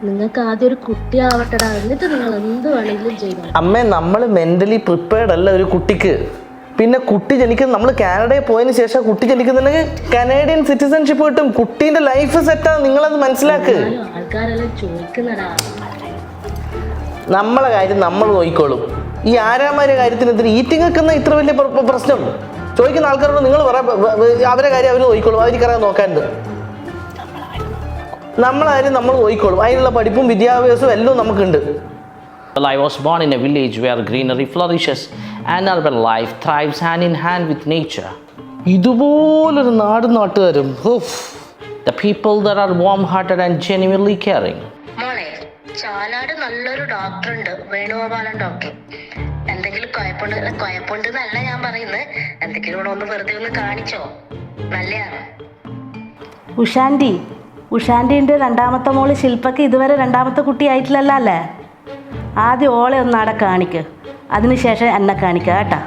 നിങ്ങൾക്ക് ആദ്യം ഒരു കുട്ടിയാവട്ടെടാ, എന്നിട്ട് നിങ്ങൾ എന്ത് വേണമെങ്കിലും ചെയ്തു. അമ്മേ, നമ്മൾ മെന്റലി പ്രിപ്പയർഡ് അല്ല ഒരു കുട്ടിക്ക്. പിന്നെ കുട്ടി ജനിക്കുന്നത്, നമ്മൾ കാനഡയിൽ പോയതിന് ശേഷം കുട്ടി ജനിക്കുന്നുണ്ടെങ്കിൽ കനേഡിയൻ സിറ്റിസൺഷിപ്പ് കിട്ടും. കുട്ടീൻ്റെ ലൈഫ് സെറ്റാണ്, നിങ്ങളത് മനസ്സിലാക്ക്. ആൾക്കാരെല്ലാം ചോദിക്കുന്നടാ. നമ്മളെ കാര്യം നമ്മൾ നോക്കിക്കോളും. ഈ ആരാമാരുടെ കാര്യത്തിന് എന്തിന് ഈറ്റിംഗ് വെക്കുന്ന ഇത്ര വലിയ പ്രശ്നം? ചോദിക്കുന്ന ആൾക്കാരോട് നിങ്ങൾ പറയാം, അവരെ കാര്യം അവർ നോക്കിക്കോളും. അവർക്കറിയാൻ നോക്കാനുണ്ട്. നമ്മളെ കാര്യം നമ്മൾ നോക്കിക്കോളും. അതിനുള്ള പഠിപ്പും വിദ്യാഭ്യാസവും എല്ലാം നമുക്കുണ്ട്. Well, I was born in a village where greenery flourishes and urban life thrives hand in hand with nature. ഇതുപോലൊരു നാട്ടുകാരും, The people that are warm-hearted and genuinely caring. മോളെ, ചാലാട് നല്ലൊരു ഡോക്ടർ ഉണ്ട്, വേണുഗോപാലൻ ഡോക്ടർ. എന്തെങ്കിലും കുഴപ്പമുണ്ടെന്നല്ല ഞാൻ പറയുന്നത്, എന്തെങ്കിലും കൂടെ ഒന്ന് വെറുതെ ഒന്ന് കാണിച്ചോ, നല്ലതാണ്. ഉഷാൻ്റെ രണ്ടാമത്തെ മോള് ശില്പക്ക് ഇതുവരെ രണ്ടാമത്തെ കുട്ടി ആയിട്ടില്ലല്ലോ അല്ലേ? ആദ്യം ഓളെ ഒന്ന് അവിടെ കാണിക്ക്, അതിനുശേഷം എന്നെ കാണിക്കുക കേട്ടാ.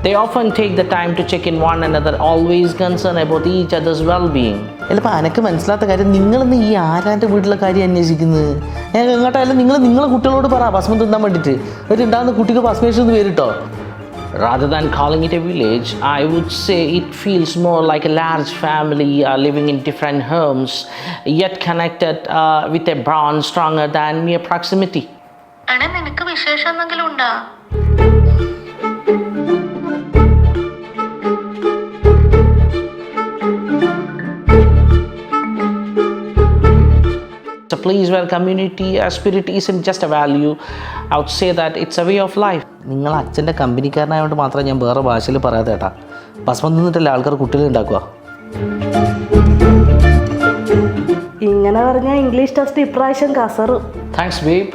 They often take the time to check in one another, always concerned about each other's well-being. ചിലപ്പോൾ അനക്ക് മനസ്സിലാത്ത കാര്യം, നിങ്ങളിന്ന് ഈ ആരാൻ്റെ വീട്ടിലെ കാര്യം അന്വേഷിക്കുന്നത്. ഞാൻ എങ്ങോട്ടായാലും നിങ്ങളെ കുട്ടികളോട് പറ ഭസ്മം തിന്നാൻ വേണ്ടിയിട്ട്. ഉണ്ടാകുന്ന കുട്ടിക്ക് ഭസ്മേഷൻ പേരിട്ടോ. Rather than calling it a village, I would say it feels more like a large family living in different homes, yet connected with a bond stronger than mere proximity. എടാ, നിനക്ക് വിശേഷം എന്തെങ്കിലും ഉണ്ടോ? It's a place where community spirit isn't just a value. I would say that it's a way of life. നിങ്ങൾ അച്ഛൻ്റെ കമ്പനിക്കാരനായതുകൊണ്ട് മാത്രം ഞാൻ വേറെ ഭാഷയിൽ പറയാതെ കേട്ടാ. ഭസ്മം തിന്നിട്ടല്ലേ ആൾക്കാർ കുട്ടികൾ ഉണ്ടാക്കുക. ഇങ്ങനെ പറഞ്ഞാൽ ഇംഗ്ലീഷ് ടെസ്റ്റ് ഇപ്രാവശ്യം കസറും. Thanks, babe.